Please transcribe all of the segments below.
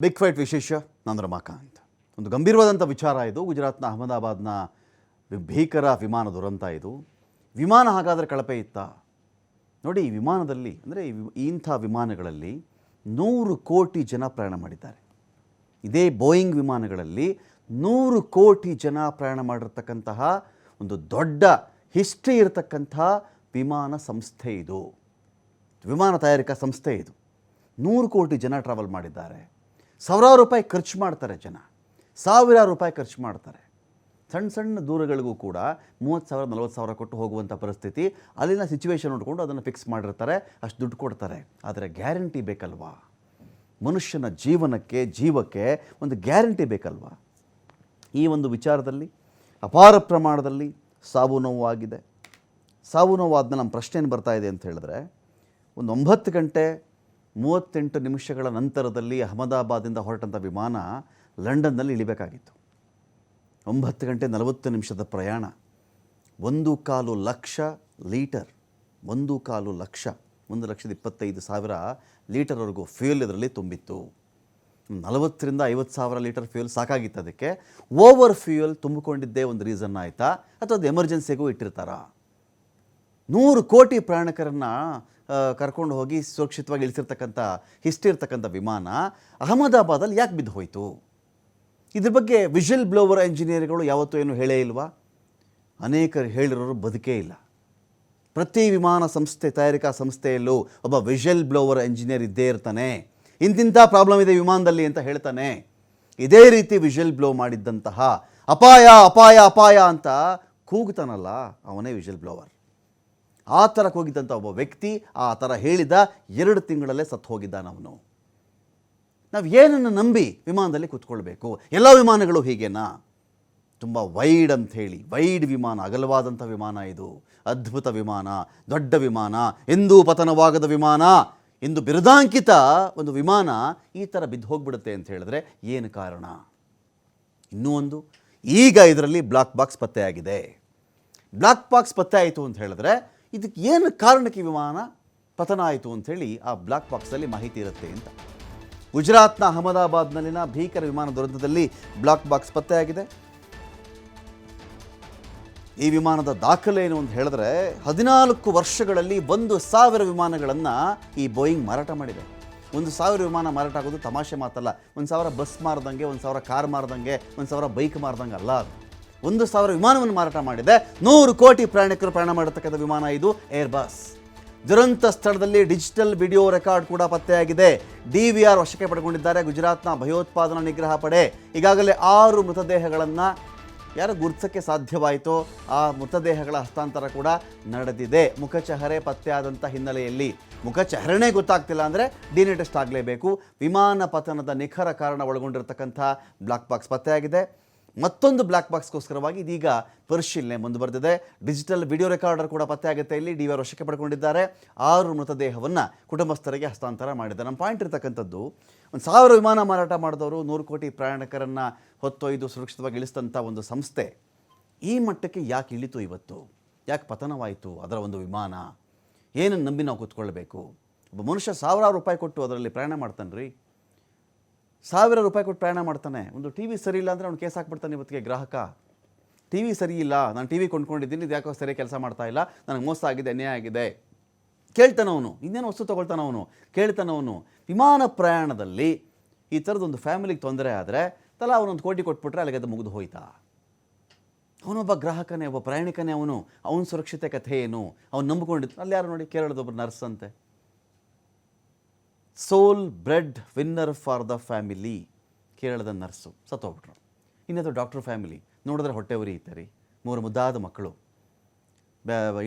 Big fight ವಿಶೇಷ ನಾನು ರಮಾಕಾಂತ್. ಒಂದು ಗಂಭೀರವಾದಂಥ ವಿಚಾರ ಇದು. ಗುಜರಾತ್ನ ಅಹಮದಾಬಾದ್ನ ಭೀಕರ ವಿಮಾನ ದುರಂತ ಇದು. ವಿಮಾನ ಹಾಗಾದರೆ ಕಳಪೆ ಇತ್ತಾ? ನೋಡಿ, ಈ ವಿಮಾನದಲ್ಲಿ ಅಂದರೆ ಇಂಥ ವಿಮಾನಗಳಲ್ಲಿ 100 ಕೋಟಿ ಜನ ಪ್ರಯಾಣ ಮಾಡಿದ್ದಾರೆ. ಇದೇ ಬೋಯಿಂಗ್ ವಿಮಾನಗಳಲ್ಲಿ 100 ಕೋಟಿ ಜನ ಪ್ರಯಾಣ ಮಾಡಿರ್ತಕ್ಕಂತಹ ಒಂದು ದೊಡ್ಡ ಹಿಸ್ಟ್ರಿ ಇರತಕ್ಕಂಥ ವಿಮಾನ ಸಂಸ್ಥೆ ಇದು. ವಿಮಾನ ತಯಾರಿಕಾ ಸಂಸ್ಥೆ ಇದು. 100 ಕೋಟಿ ಜನ ಟ್ರಾವೆಲ್ ಮಾಡಿದ್ದಾರೆ. ಸಾವಿರಾರು ರೂಪಾಯಿ ಖರ್ಚು ಮಾಡ್ತಾರೆ ಜನ, ಸಾವಿರಾರು ರೂಪಾಯಿ ಖರ್ಚು ಮಾಡ್ತಾರೆ. ಸಣ್ಣ ಸಣ್ಣ ದೂರಗಳಿಗೂ ಕೂಡ 30,000 40,000 ಕೊಟ್ಟು ಹೋಗುವಂಥ ಪರಿಸ್ಥಿತಿ. ಅಲ್ಲಿನ ಸಿಚುವೇಶನ್ ನೋಡಿಕೊಂಡು ಅದನ್ನು ಫಿಕ್ಸ್ ಮಾಡಿರ್ತಾರೆ, ಅಷ್ಟು ದುಡ್ಡು ಕೊಡ್ತಾರೆ. ಆದರೆ ಗ್ಯಾರಂಟಿ ಬೇಕಲ್ವಾ? ಮನುಷ್ಯನ ಜೀವಕ್ಕೆ ಒಂದು ಗ್ಯಾರಂಟಿ ಬೇಕಲ್ವಾ? ಈ ಒಂದು ವಿಚಾರದಲ್ಲಿ ಅಪಾರ ಪ್ರಮಾಣದಲ್ಲಿ ಸಾವು ನೋವು ಆಗಿದೆ. ಸಾವು ನೋವು ಆದ್ಮೇಲೆ ನಮ್ಮ ಪ್ರಶ್ನೆ ಏನು ಬರ್ತಾ ಇದೆ ಅಂತ ಹೇಳಿದ್ರೆ, ಒಂದು 9 ಗಂಟೆ 38 ನಿಮಿಷಗಳ ನಂತರದಲ್ಲಿ ಅಹಮದಾಬಾದಿಂದ ಹೊರಟಂಥ ವಿಮಾನ ಲಂಡನ್ನಲ್ಲಿ ಇಳಿಬೇಕಾಗಿತ್ತು. 9 ಗಂಟೆ 40 ನಿಮಿಷದ ಪ್ರಯಾಣ. 1.25 ಲಕ್ಷ ಲೀಟರ್ 1.25 ಲಕ್ಷ 1,25,000 ಲೀಟರ್ವರೆಗೂ ಫ್ಯೂಯಲ್ ಇದರಲ್ಲಿ ತುಂಬಿತ್ತು. 40,000 ರಿಂದ 50,000 ಲೀಟರ್ ಫ್ಯೂಯಲ್ ಸಾಕಾಗಿತ್ತು. ಅದಕ್ಕೆ ಓವರ್ ಫ್ಯೂಯಲ್ ತುಂಬಿಕೊಂಡಿದ್ದೇ ಒಂದು ರೀಸನ್ ಆಯಿತಾ, ಅಥವಾ ಅದು ಎಮರ್ಜೆನ್ಸಿಗೂ ಇಟ್ಟಿರ್ತಾರಾ? 100 ಕೋಟಿ ಪ್ರಯಾಣಿಕರನ್ನು ಕರ್ಕೊಂಡು ಹೋಗಿ ಸುರಕ್ಷಿತವಾಗಿ ಇಳಿಸಿರ್ತಕ್ಕಂಥ ಹಿಸ್ಟ್ರಿ ಇರ್ತಕ್ಕಂಥ ವಿಮಾನ ಅಹಮದಾಬಾದಲ್ಲಿ ಯಾಕೆ ಬಿದ್ದು ಹೋಯಿತು? ಇದ್ರ ಬಗ್ಗೆ ವಿಷಲ್ ಬ್ಲೋವರ್ ಇಂಜಿನಿಯರ್ಗಳು ಯಾವತ್ತೂ ಏನು ಹೇಳೇ ಇಲ್ವಾ? ಅನೇಕರು ಹೇಳಿರೋರು ಬದುಕೇ ಇಲ್ಲ. ಪ್ರತಿ ವಿಮಾನ ಸಂಸ್ಥೆ ತಯಾರಿಕಾ ಸಂಸ್ಥೆಯಲ್ಲೂ ಒಬ್ಬ ವಿಷಲ್ ಬ್ಲೋವರ್ ಇಂಜಿನಿಯರ್ ಇದ್ದೇ ಇರ್ತಾನೆ. ಇಂತಿಂಥ ಪ್ರಾಬ್ಲಮ್ ಇದೆ ವಿಮಾನದಲ್ಲಿ ಅಂತ ಹೇಳ್ತಾನೆ. ಇದೇ ರೀತಿ ವಿಷಲ್ ಬ್ಲೋ ಮಾಡಿದ್ದಂತಹ ಅಪಾಯ ಅಪಾಯ ಅಪಾಯ ಅಂತ ಕೂಗ್ತಾನಲ್ಲ, ಅವನೇ ವಿಷಲ್ ಬ್ಲೋವರ್. ಆ ಥರ ಕೂಗಿದ್ದಂಥ ಒಬ್ಬ ವ್ಯಕ್ತಿ ಆ ಥರ ಹೇಳಿದ 2 ತಿಂಗಳಲ್ಲೇ ಸತ್ತು ಹೋಗಿದ್ದಾನವನು. ನಾವು ಏನನ್ನು ನಂಬಿ ವಿಮಾನದಲ್ಲಿ ಕೂತ್ಕೊಳ್ಬೇಕು? ಎಲ್ಲ ವಿಮಾನಗಳು ಹೀಗೇನಾ? ತುಂಬ ವೈಡ್ ಅಂಥೇಳಿ, ವೈಡ್ ವಿಮಾನ, ಅಗಲವಾದಂಥ ವಿಮಾನ ಇದು. ಅದ್ಭುತ ವಿಮಾನ, ದೊಡ್ಡ ವಿಮಾನ, ಎಂದೂ ಪತನವಾಗದ ವಿಮಾನ ಎಂದು ಬಿರುದಾಂಕಿತ ಒಂದು ವಿಮಾನ ಈ ಥರ ಬಿದ್ದು ಹೋಗ್ಬಿಡುತ್ತೆ ಅಂತ ಹೇಳಿದ್ರೆ ಏನು ಕಾರಣ? ಇನ್ನೂ ಒಂದು, ಈಗ ಇದರಲ್ಲಿ ಬ್ಲಾಕ್ ಬಾಕ್ಸ್ ಪತ್ತೆಯಾಗಿದೆ. ಬ್ಲಾಕ್ ಬಾಕ್ಸ್ ಪತ್ತೆ ಆಯಿತು ಅಂತ ಹೇಳಿದ್ರೆ ಇದಕ್ಕೆ ಏನು ಕಾರಣಕ್ಕೆ ವಿಮಾನ ಪತನ ಆಯಿತು ಅಂಥೇಳಿ ಆ ಬ್ಲಾಕ್ ಬಾಕ್ಸಲ್ಲಿ ಮಾಹಿತಿ ಇರುತ್ತೆ ಅಂತ. ಗುಜರಾತ್ನ ಅಹಮದಾಬಾದ್ನಲ್ಲಿನ ಭೀಕರ ವಿಮಾನ ದುರಂತದಲ್ಲಿ ಬ್ಲಾಕ್ ಬಾಕ್ಸ್ ಪತ್ತೆಯಾಗಿದೆ. ಈ ವಿಮಾನದ ದಾಖಲೆ ಏನು ಅಂತ ಹೇಳಿದ್ರೆ, 14 ವರ್ಷಗಳಲ್ಲಿ 1,000 ವಿಮಾನಗಳನ್ನು ಈ ಬೋಯಿಂಗ್ ಮಾರಾಟ ಮಾಡಿದೆ. 1,000 ವಿಮಾನ ಮಾರಾಟ ಆಗೋದು ತಮಾಷೆ ಮಾತಲ್ಲ. 1,000 ಬಸ್ ಮಾರ್ದಂಗೆ, 1,000 ಕಾರ್ ಮಾರ್ದಂಗೆ, 1,000 ಬೈಕ್ ಮಾರ್ದಂಗೆ ಅಲ್ಲ. 1,000 ವಿಮಾನವನ್ನು ಮಾರಾಟ ಮಾಡಿದೆ. 100 ಕೋಟಿ ಪ್ರಯಾಣಿಕರು ಪ್ರಯಾಣ ಮಾಡತಕ್ಕಂಥ ವಿಮಾನ ಇದು ಏರ್ ಬಸ್. ದುರಂತ ಸ್ಥಳದಲ್ಲಿ ಡಿಜಿಟಲ್ ವಿಡಿಯೋ ರೆಕಾರ್ಡ್ ಕೂಡ ಪತ್ತೆಯಾಗಿದೆ. DVR ವಶಕ್ಕೆ ಪಡೆದುಕೊಂಡಿದ್ದಾರೆ ಗುಜರಾತ್ನ ಭಯೋತ್ಪಾದನಾ ನಿಗ್ರಹ ಪಡೆ. ಈಗಾಗಲೇ 6 ಮೃತದೇಹಗಳನ್ನು ಯಾರು ಗುರುತಿಸೋಕ್ಕೆ ಸಾಧ್ಯವಾಯಿತೋ ಆ ಮೃತದೇಹಗಳ ಹಸ್ತಾಂತರ ಕೂಡ ನಡೆದಿದೆ. ಮುಖಚಹರೆ ಪತ್ತೆಯಾದಂಥ ಹಿನ್ನೆಲೆಯಲ್ಲಿ, ಮುಖಚಹರೆನೇ ಗೊತ್ತಾಗ್ತಿಲ್ಲ ಅಂದರೆ DNA ಟೆಸ್ಟ್ ಆಗಲೇಬೇಕು. ವಿಮಾನ ಪತನದ ನಿಖರ ಕಾರಣ ಒಳಗೊಂಡಿರತಕ್ಕಂಥ ಬ್ಲಾಕ್ ಬಾಕ್ಸ್ ಪತ್ತೆಯಾಗಿದೆ. ಮತ್ತೊಂದು ಬ್ಲಾಕ್ ಬಾಕ್ಸ್ಗೋಸ್ಕರವಾಗಿ ಇದೀಗ ಪರಿಶೀಲನೆ ಮುಂದುವರೆದಿದೆ. ಡಿಜಿಟಲ್ ವಿಡಿಯೋ ರೆಕಾರ್ಡರ್ ಕೂಡ ಪತ್ತೆಯಾಗುತ್ತೆ. ಇಲ್ಲಿ DVR ವಶಕ್ಕೆ ಪಡ್ಕೊಂಡಿದ್ದಾರೆ. 6 ಮೃತದೇಹವನ್ನು ಕುಟುಂಬಸ್ಥರಿಗೆ ಹಸ್ತಾಂತರ ಮಾಡಿದ್ದಾರೆ. ನಮ್ಮ ಪಾಯಿಂಟ್ ಇರ್ತಕ್ಕಂಥದ್ದು, 1,000 ವಿಮಾನ ಮಾರಾಟ ಮಾಡಿದವರು 100 ಕೋಟಿ ಪ್ರಯಾಣಿಕರನ್ನು ಹೊತ್ತೊಯ್ದು ಸುರಕ್ಷಿತವಾಗಿ ಇಳಿಸಿದಂಥ ಒಂದು ಸಂಸ್ಥೆ ಈ ಮಟ್ಟಕ್ಕೆ ಯಾಕೆ ಇಳಿತು? ಇವತ್ತು ಯಾಕೆ ಪತನವಾಯಿತು ಅದರ ಒಂದು ವಿಮಾನ? ಏನನ್ನು ನಂಬಿ ನಾವು ಕೂತ್ಕೊಳ್ಬೇಕು? ಒಬ್ಬ ಮನುಷ್ಯ ಸಾವಿರಾರು ರೂಪಾಯಿ ಕೊಟ್ಟು ಅದರಲ್ಲಿ ಪ್ರಯಾಣ ಮಾಡ್ತಾನೆ ರೀ. 1,000 ರೂಪಾಯಿ ಕೊಟ್ಟು ಪ್ರಯಾಣ ಮಾಡ್ತಾನೆ. ಒಂದು TV ಸರಿ ಇಲ್ಲ ಅಂದರೆ ಅವ್ನು ಕೇಸ್ ಹಾಕ್ಬಿಡ್ತಾನೆ. ಇವತ್ತಿಗೆ ಗ್ರಾಹಕ TV ಸರಿ ಇಲ್ಲ, ನಾನು TV ಕೊಂಡ್ಕೊಂಡಿದ್ದೀನಿ, ಇದು ಯಾಕೋ ಸರಿ ಕೆಲಸ ಮಾಡ್ತಾ ಇಲ್ಲ, ನನಗೆ ಮೋಸ ಆಗಿದೆ, ಅನ್ಯಾಯ ಆಗಿದೆ ಕೇಳ್ತಾನವನು. ಇನ್ನೇನು ವಸ್ತು ತೊಗೊಳ್ತಾನವನು, ಕೇಳ್ತಾನವನು. ವಿಮಾನ ಪ್ರಯಾಣದಲ್ಲಿ ಈ ಥರದೊಂದು ಫ್ಯಾಮಿಲಿಗೆ ತೊಂದರೆ ಆದರೆ ತಲಾ ಅವನೊಂದು ಕೋಟಿ ಕೊಟ್ಬಿಟ್ರೆ ಅಲ್ಲಿಗೆ ಅದು ಮುಗಿದು ಹೋಯ್ತಾ? ಅವನೊಬ್ಬ ಗ್ರಾಹಕನೇ, ಒಬ್ಬ ಪ್ರಯಾಣಿಕನೇ. ಅವನ ಸುರಕ್ಷತೆ ಕಥೆ ಏನು? ಅವನು ನಂಬಿಕೊಂಡಿದ್ದು. ಅಲ್ಲಿ ಯಾರು ನೋಡಿ, ಕೇರಳದೊಬ್ಬರು ನರ್ಸ್ ಅಂತೆ, sole breadwinner for the family, ಕೇರಳದ ನರ್ಸು ಸತ್ತೋಗ್ಬಿಟ್ರು. ಇನ್ನದು ಡಾಕ್ಟರ್ ಫ್ಯಾಮಿಲಿ ನೋಡಿದ್ರೆ ಹೊಟ್ಟೆ ಉರಿ ಇತ್ತು ರೀ. 3 ಮುದ್ದಾದ ಮಕ್ಕಳು.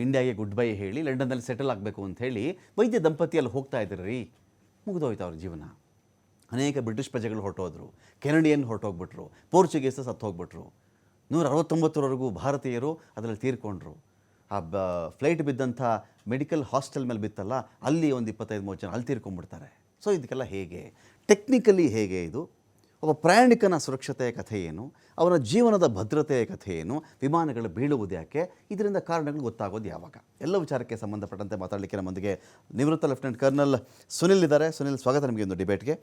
ಇಂಡಿಯಾಗೆ ಗುಡ್ ಬೈ ಹೇಳಿ ಲಂಡನ್ನಲ್ಲಿ ಸೆಟಲ್ ಆಗಬೇಕು ಅಂಥೇಳಿ ವೈದ್ಯ ದಂಪತಿಯಲ್ಲಿ ಹೋಗ್ತಾ ಇದ್ರು ರೀ. ಮುಗಿದೋಯ್ತು ಅವ್ರ ಜೀವನ. ಅನೇಕ ಬ್ರಿಟಿಷ್ ಪ್ರಜೆಗಳು ಹೊರಟೋದ್ರು, ಕೆನಡಿಯನ್ ಹೊರಟೋಗ್ಬಿಟ್ರು, ಪೋರ್ಚುಗೀಸ್ ಸತ್ತು ಹೋಗ್ಬಿಟ್ರು. 169ವರೆಗೂ ಭಾರತೀಯರು ಅದರಲ್ಲಿ ತೀರ್ಕೊಂಡ್ರು. ಆ ಫ್ಲೈಟ್ ಬಿದ್ದಂಥ ಮೆಡಿಕಲ್ ಹಾಸ್ಟೆಲ್ ಮೇಲೆ ಬಿತ್ತಲ್ಲ, ಅಲ್ಲಿ ಒಂದು 25-30 ಜನ ಅಲ್ಲಿ ತೀರ್ಕೊಂಡ್ಬಿಡ್ತಾರೆ. ಸೊ ಇದಕ್ಕೆಲ್ಲ ಹೇಗೆ, ಟೆಕ್ನಿಕಲಿ ಹೇಗೆ ಇದು? ಒಬ್ಬ ಪ್ರಯಾಣಿಕನ ಸುರಕ್ಷತೆಯ ಕಥೆ ಏನು? ಅವನ ಜೀವನದ ಭದ್ರತೆಯ ಕಥೆ ಏನು? ವಿಮಾನಗಳು ಬೀಳುವುದು ಯಾಕೆ? ಇದರಿಂದ ಕಾರಣಗಳು ಗೊತ್ತಾಗೋದು ಯಾವಾಗ? ಎಲ್ಲ ವಿಚಾರಕ್ಕೆ ಸಂಬಂಧಪಟ್ಟಂತೆ ಮಾತಾಡಲಿಕ್ಕೆ ನಮ್ಮೊಂದಿಗೆ ನಿವೃತ್ತ ಲೆಫ್ಟಿನೆಂಟ್ ಕರ್ನಲ್ ಸುನಿಲ್ ಇದ್ದಾರೆ. ಸುನಿಲ್, ಸ್ವಾಗತ ನಿಮಗೆ ಒಂದು ಡಿಬೇಟ್ಗೆ.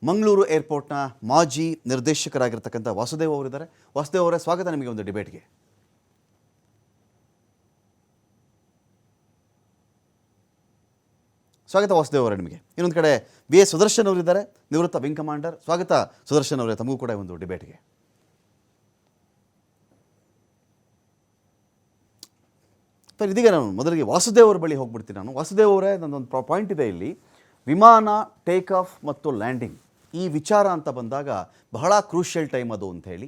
ಮಂಗಳೂರು ಏರ್ಪೋರ್ಟ್ನ ಮಾಜಿ ನಿರ್ದೇಶಕರಾಗಿರ್ತಕ್ಕಂಥ ವಾಸುದೇವ್ ಅವರಿದ್ದಾರೆ. ವಾಸುದೇವ್ ಅವರೇ, ಸ್ವಾಗತ ನಿಮಗೆ ಒಂದು ಡಿಬೇಟ್ಗೆ. ಸ್ವಾಗತ ವಾಸುದೇವ್ ಅವರೇ ನಿಮಗೆ. ಇನ್ನೊಂದು ಕಡೆ BS ಸುದರ್ಶನ್ ಅವರಿದ್ದಾರೆ, ನಿವೃತ್ತ ವಿಂಗ್ ಕಮಾಂಡರ್. ಸ್ವಾಗತ ಸುದರ್ಶನ್ ಅವರೇ, ತಮಗೂ ಕೂಡ ಒಂದು ಡಿಬೇಟ್ಗೆ. ಇದೀಗ ನಾನು ಮೊದಲಿಗೆ ವಾಸುದೇವ್ ಅವರ ಬಳಿ ಹೋಗ್ಬಿಡ್ತೀನಿ. ವಾಸುದೇವ್ ಅವರೇ, ನನ್ನೊಂದು ಪಾಯಿಂಟ್ ಇದೆ ಇಲ್ಲಿ. ವಿಮಾನ ಟೇಕ್ ಆಫ್ ಮತ್ತು ಲ್ಯಾಂಡಿಂಗ್ ಈ ವಿಚಾರ ಅಂತ ಬಂದಾಗ ಬಹಳ ಕ್ರೂಷಿಯಲ್ ಟೈಮ್ ಅದು ಅಂತ ಹೇಳಿ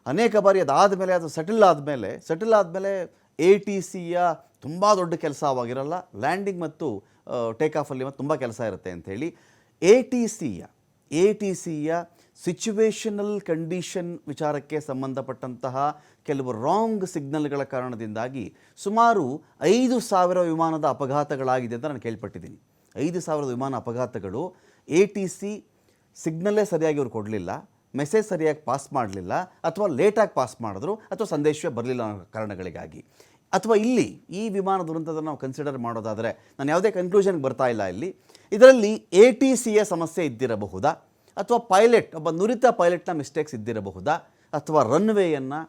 ಅನೇಕ ಬಾರಿ ಅದಾದಮೇಲೆ ಅದು ಸೆಟಲ್ ಆದಮೇಲೆ ATCಯ ತುಂಬ ದೊಡ್ಡ ಕೆಲಸ ಅವಾಗಿರಲ್ಲ, ಲ್ಯಾಂಡಿಂಗ್ ಮತ್ತು ಟೇಕ್ ಆಫಲ್ಲಿ ಮತ್ತು ತುಂಬ ಕೆಲಸ ಇರುತ್ತೆ ಅಂಥೇಳಿ ATCಯ ಸಿಚುವೇಷನಲ್ ಕಂಡೀಷನ್ ವಿಚಾರಕ್ಕೆ ಸಂಬಂಧಪಟ್ಟಂತಹ ಕೆಲವು ರಾಂಗ್ ಸಿಗ್ನಲ್ಗಳ ಕಾರಣದಿಂದಾಗಿ ಸುಮಾರು 5,000 ವಿಮಾನದ ಅಪಘಾತಗಳಾಗಿದೆ ಅಂತ ನಾನು ಕೇಳ್ಪಟ್ಟಿದ್ದೀನಿ. 5,000 ವಿಮಾನ ಅಪಘಾತಗಳು ATC ಸಿಗ್ನಲ್ಲೇ ಸರಿಯಾಗಿ ಅವ್ರು ಕೊಡಲಿಲ್ಲ, ಮೆಸೇಜ್ ಸರಿಯಾಗಿ ಪಾಸ್ ಮಾಡಲಿಲ್ಲ, ಅಥವಾ ಲೇಟಾಗಿ ಪಾಸ್ ಮಾಡಿದ್ರು, ಅಥವಾ ಸಂದೇಶವೇ ಬರಲಿಲ್ಲ ಅನ್ನೋ ಕಾರಣಗಳಿಗಾಗಿ. ಅಥವಾ ಇಲ್ಲಿ ಈ ವಿಮಾನ ದುರಂತದ ನಾವು ಕನ್ಸಿಡರ್ ಮಾಡೋದಾದರೆ ನಾನು ಯಾವುದೇ ಕನ್ಕ್ಲೂಷನ್ಗೆ ಬರ್ತಾ ಇಲ್ಲ. ಇದರಲ್ಲಿ ATCಯ ಸಮಸ್ಯೆ ಇದ್ದಿರಬಹುದಾ, ಅಥವಾ ಒಬ್ಬ ನುರಿತ ಪೈಲಟ್ನ ಮಿಸ್ಟೇಕ್ಸ್ ಇದ್ದಿರಬಹುದಾ, ಅಥವಾ ರನ್ವೇಯನ್ನು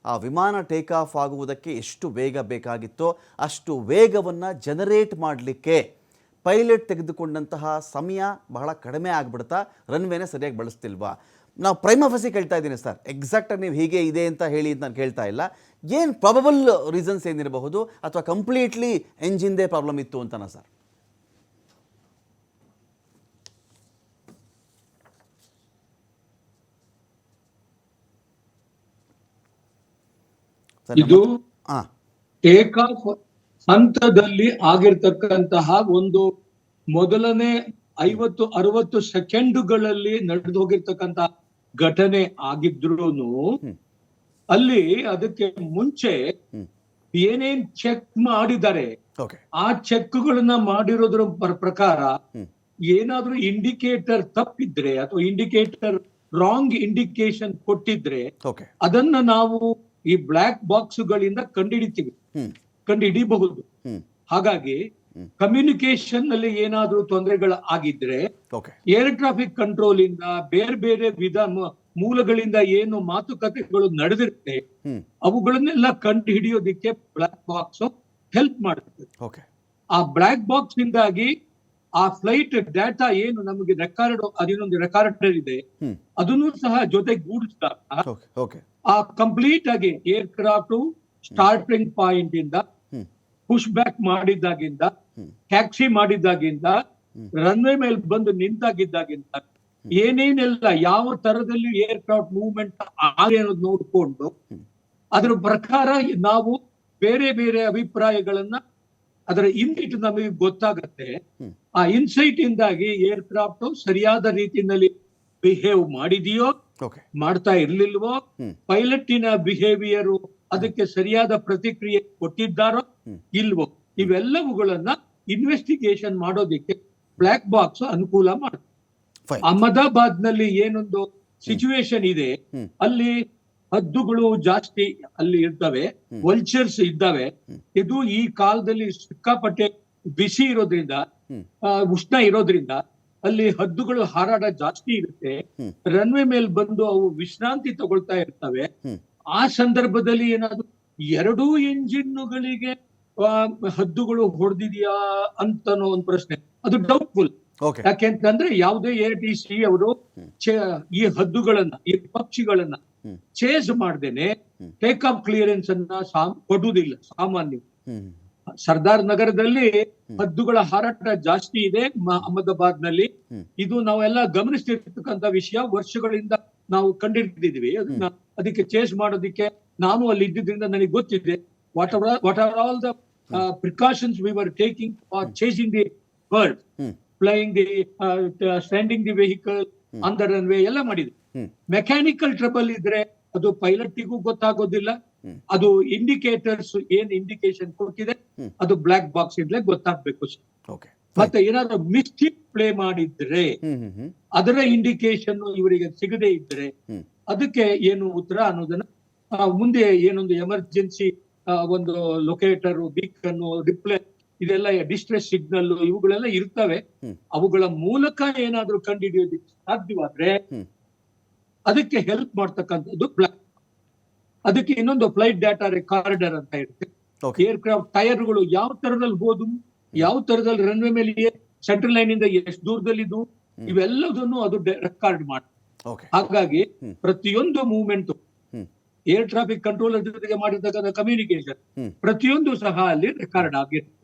ಆ ವಿಮಾನ ಟೇಕ್ ಆಫ್ ಆಗುವುದಕ್ಕೆ ಎಷ್ಟು ವೇಗ ಬೇಕಾಗಿತ್ತೋ ಅಷ್ಟು ವೇಗವನ್ನು ಜನರೇಟ್ ಮಾಡಲಿಕ್ಕೆ ಪೈಲಟ್ ತೆಗೆದುಕೊಂಡಂತಹ ಸಮಯ ಬಹಳ ಕಡಿಮೆ ಆಗಿಬಿಡ್ತಾ ರನ್ವೇನೇ ಸರಿಯಾಗಿ ಬಳಸ್ತಿಲ್ವಾ? ನಾವು ಪ್ರೈಮಫಸಿ ಕೇಳ್ತಾ ಇದ್ದೀನಿ ಸರ್, ಎಕ್ಸಾಕ್ಟಾಗಿ ನೀವು ಹೀಗೆ ಇದೆ ಅಂತ ಹೇಳಿ ಅಂತ ನಾನು ಕೇಳ್ತಾ ಇಲ್ಲ. ಏನು ಪ್ರಾಬಬಲ್ ರೀಸನ್ಸ್ ಏನಿರಬಹುದು, ಅಥವಾ ಕಂಪ್ಲೀಟ್ಲಿ ಎಂಜಿನ್ದೇ ಪ್ರಾಬ್ಲಮ್ ಇತ್ತು ಅಂತನಾ ಸರ್? ಇದು ಟೇಕ್ ಆಫ್ ಹಂತದಲ್ಲಿ ಆಗಿರ್ತಕ್ಕಂತಹ ಒಂದು ಮೊದಲನೇ 50-60 ಸೆಕೆಂಡುಗಳಲ್ಲಿ ನಡೆದು ಹೋಗಿರ್ತಕ್ಕಂತಹ ಘಟನೆ ಆಗಿದ್ರೂನು ಅಲ್ಲಿ ಅದಕ್ಕೆ ಮುಂಚೆ ಏನೇನ್ ಚೆಕ್ ಮಾಡಿದ್ದಾರೆ ಆ ಚೆಕ್ಗಳನ್ನ ಮಾಡಿರೋದ್ರ ಪ್ರಕಾರ ಏನಾದ್ರೂ ಇಂಡಿಕೇಟರ್ ತಪ್ಪಿದ್ರೆ ಅಥವಾ ಇಂಡಿಕೇಟರ್ ರಾಂಗ್ ಇಂಡಿಕೇಶನ್ ಕೊಟ್ಟಿದ್ರೆ ಅದನ್ನ ನಾವು ಈ ಬ್ಲಾಕ್ ಬಾಕ್ಸ್ ಗಳಿಂದ ಕಂಡುಹಿಡಿಯಬಹುದು. ಹಾಗಾಗಿ ಕಮ್ಯುನಿಕೇಶನ್ ನಲ್ಲಿ ಏನಾದ್ರೂ ತೊಂದರೆಗಳು ಆಗಿದ್ರೆ ಏರ್ ಟ್ರಾಫಿಕ್ ಕಂಟ್ರೋಲ್ ಇಂದ ಬೇರೆ ಬೇರೆ ಮೂಲಗಳಿಂದ ಏನು ಮಾತುಕತೆಗಳು ನಡೆದಿರುತ್ತೆ ಅವುಗಳನ್ನೆಲ್ಲ ಕಂಡು ಹಿಡಿಯೋದಿಕ್ಕೆ ಬ್ಲಾಕ್ ಬಾಕ್ಸ್ ಹೆಲ್ಪ್ ಮಾಡುತ್ತೆ. ಆ ಬ್ಲಾಕ್ ಬಾಕ್ಸ್ ಇಂದಾಗಿ ಆ ಫ್ಲೈಟ್ ಡಾಟಾ ಏನು ನಮಗೆ ಅದೇನೊಂದು ರೆಕಾರ್ಡರ್ ಇದೆ ಅದನ್ನು ಸಹ ಜೊತೆಗೂಡಿಸಿದಾಗ ಆ ಕಂಪ್ಲೀಟ್ ಆಗಿ ಏರ್ ಕ್ರಾಫ್ಟ್ ಸ್ಟಾರ್ಟಿಂಗ್ ಪಾಯಿಂಟ್ ಇಂದ ಪುಷ್ ಬ್ಯಾಕ್ ಮಾಡಿದ್ದಾಗಿಂದ ಟ್ಯಾಕ್ಸಿ ಮಾಡಿದ್ದಾಗಿಂದ ರನ್ವೇ ಮೇಲೆ ಬಂದು ನಿಂತಾಗಿದ್ದಾಗಿಂದ ಏನೇನೆಲ್ಲ ಯಾವ ತರದಲ್ಲಿ ಏರ್ ಕ್ರಾಫ್ಟ್ ಮೂವ್ಮೆಂಟ್ ಅನ್ನೋದು ನೋಡ್ಕೊಂಡು ಅದರ ಪ್ರಕಾರ ನಾವು ಬೇರೆ ಬೇರೆ ಅಭಿಪ್ರಾಯಗಳನ್ನ ಅದರ ಇನ್ಸೈಟ್ ನಮಗೆ ಗೊತ್ತಾಗತ್ತೆ. ಆ ಇನ್ಸೈಟ್ ಇಂದಾಗಿ ಏರ್ ಕ್ರಾಫ್ಟ್ ಸರಿಯಾದ ರೀತಿಯಲ್ಲಿ ಬಿಹೇವ್ ಮಾಡಿದೆಯೋ ಮಾಡ್ತಾ ಇರ್ಲಿಲ್ವೋ, ಪೈಲಟಿನ ಬಿಹೇವಿಯರ್ ಅದಕ್ಕೆ ಸರಿಯಾದ ಪ್ರತಿಕ್ರಿಯೆ ಕೊಟ್ಟಿದ್ದಾರೋ ಇಲ್ವೋ, ಇವೆಲ್ಲವುಗಳನ್ನ ಇನ್ವೆಸ್ಟಿಗೇಷನ್ ಮಾಡೋದಿಕ್ಕೆ ಬ್ಲಾಕ್ ಬಾಕ್ಸ್ ಅನುಕೂಲ ಮಾಡುತ್ತೆ. ಅಹಮದಾಬಾದ್ ನಲ್ಲಿ ಏನೊಂದು ಸಿಚುವೇಶನ್ ಇದೆ, ಅಲ್ಲಿ ಹದ್ದುಗಳು ಜಾಸ್ತಿ ಅಲ್ಲಿ ಇರ್ತವೆ, ವಲ್ಚರ್ಸ್ ಇದ್ದಾವೆ. ಇದು ಈ ಕಾಲದಲ್ಲಿ ಸಿಕ್ಕಾಪಟ್ಟೆ ಬಿಸಿ ಇರೋದ್ರಿಂದ, ಉಷ್ಣ ಇರೋದ್ರಿಂದ ಅಲ್ಲಿ ಹದ್ದುಗಳು ಹಾರಾಟ ಜಾಸ್ತಿ ಇರುತ್ತೆ. ರನ್ವೇ ಮೇಲೆ ಬಂದು ಅವು ವಿಶ್ರಾಂತಿ ತಗೊಳ್ತಾ ಇರ್ತವೆ. ಆ ಸಂದರ್ಭದಲ್ಲಿ ಏನಾದ್ರು 2 ಎಂಜಿನ್ಗಳಿಗೆ ಹದ್ದುಗಳು ಹೊಡೆದಿದ್ಯಾ ಅಂತನೋ ಒಂದು ಪ್ರಶ್ನೆ, ಅದು ಡೌಟ್ಫುಲ್. ಯಾಕೆಂತಂದ್ರೆ ಯಾವುದೇ ATC ಅವರು ಈ ಹದ್ದುಗಳನ್ನ, ಈ ಪಕ್ಷಿಗಳನ್ನ ಚೇಸ್ ಮಾಡ್ದೇನೆ ಟೇಕ್ ಆಫ್ ಕ್ಲಿಯರೆನ್ಸ್ ಅನ್ನ ಕೊಡುವುದಿಲ್ಲ ಸಾಮಾನ್ಯ. ಸರ್ದಾರ್ ನಗರದಲ್ಲಿ ಹದ್ದುಗಳ ಹಾರಾಟ ಜಾಸ್ತಿ ಇದೆ ಅಹಮದಾಬಾದ್ ನಲ್ಲಿ. ಇದು ನಾವೆಲ್ಲ ಗಮನಿಸ್ತಿರ್ತಕ್ಕಂಥ ವಿಷಯ, ವರ್ಷಗಳಿಂದ ನಾವು ಕಂಡಿಡಿದಿದ್ವಿ. ಅದಕ್ಕೆ ಚೇಸ್ ಮಾಡೋದಿಕ್ಕೆ ನಾನು ಅಲ್ಲಿ ಇದ್ದಿದ್ರಿಂದ ನನಗೆ ಗೊತ್ತಿದೆ. What are all the precautions we were taking for chasing the bird, flying the standing the vehicle on the runway ಎಲ್ಲ ಮಾಡಿದ್ವಿ. ಮೆಕ್ಯಾನಿಕಲ್ ಟ್ರಬಲ್ ಇದ್ರೆ ಅದು ಪೈಲಟ್ಗೂ ಗೊತ್ತಾಗೋದಿಲ್ಲ. ಅದು ಇಂಡಿಕೇಟರ್ಸ್ ಏನ್ ಇಂಡಿಕೇಶನ್ ಕೊಟ್ಟಿದೆ ಅದು ಬ್ಲಾಕ್ ಬಾಕ್ಸ್ ಇಂದಲೇ ಗೊತ್ತಾಗ್ಬೇಕು. ಮತ್ತೆ ಏನಾದ್ರು ಮಿಸ್ಟೇಕ್ ಪ್ಲೇ ಮಾಡಿದ್ರೆ ಅದರ ಇಂಡಿಕೇಶನ್ ಇವರಿಗೆ ಸಿಗದೆ ಇದ್ರೆ ಅದಕ್ಕೆ ಏನು ಉತ್ತರ ಅನ್ನೋದನ್ನ ಮುಂದೆ ಏನೊಂದು ಎಮರ್ಜೆನ್ಸಿ ಒಂದು ಲೊಕೇಟರ್, ಬೀಕನ್, ಇದೆಲ್ಲ ಡಿಸ್ಟ್ರೆಸ್ ಸಿಗ್ನಲ್ ಇವುಗಳೆಲ್ಲ ಇರ್ತವೆ. ಅವುಗಳ ಮೂಲಕ ಏನಾದ್ರೂ ಕಂಡುಹಿಡಿಯೋದಕ್ಕೆ ಸಾಧ್ಯವಾದ್ರೆ ಅದಕ್ಕೆ ಹೆಲ್ಪ್ ಮಾಡ್ತಕ್ಕಂಥದ್ದು ಅದಕ್ಕೆ ಇನ್ನೊಂದು ಫ್ಲೈಟ್ ಡಾಟಾ ರೆಕಾರ್ಡರ್ ಅಂತ ಇರುತ್ತೆ. ಏರ್ಕ್ರಾಫ್ಟ್ ಟೈರ್ಗಳು ಯಾವ ತರದಲ್ಲಿ ಹೋದವು, ಯಾವ ತರದಲ್ಲಿ ರನ್ವೇ ಮೇಲೆ ಸೆಂಟ್ರಲ್ ಲೈನ್ ಇಂದ ಎಷ್ಟು ದೂರದಲ್ಲಿದ್ದು, ಇವೆಲ್ಲದನ್ನು ಅದು ರೆಕಾರ್ಡ್ ಮಾಡುತ್ತೆ. ಹಾಗಾಗಿ ಪ್ರತಿಯೊಂದು ಮೂವ್ಮೆಂಟ್ ಏರ್ ಟ್ರಾಫಿಕ್ ಕಂಟ್ರೋಲರ್ ಜೊತೆಗೆ ಮಾಡಿರ್ತಕ್ಕಂಥ ಕಮ್ಯುನಿಕೇಶನ್ ಪ್ರತಿಯೊಂದು ಸಹ ಅಲ್ಲಿ ರೆಕಾರ್ಡ್ ಆಗಿರುತ್ತೆ.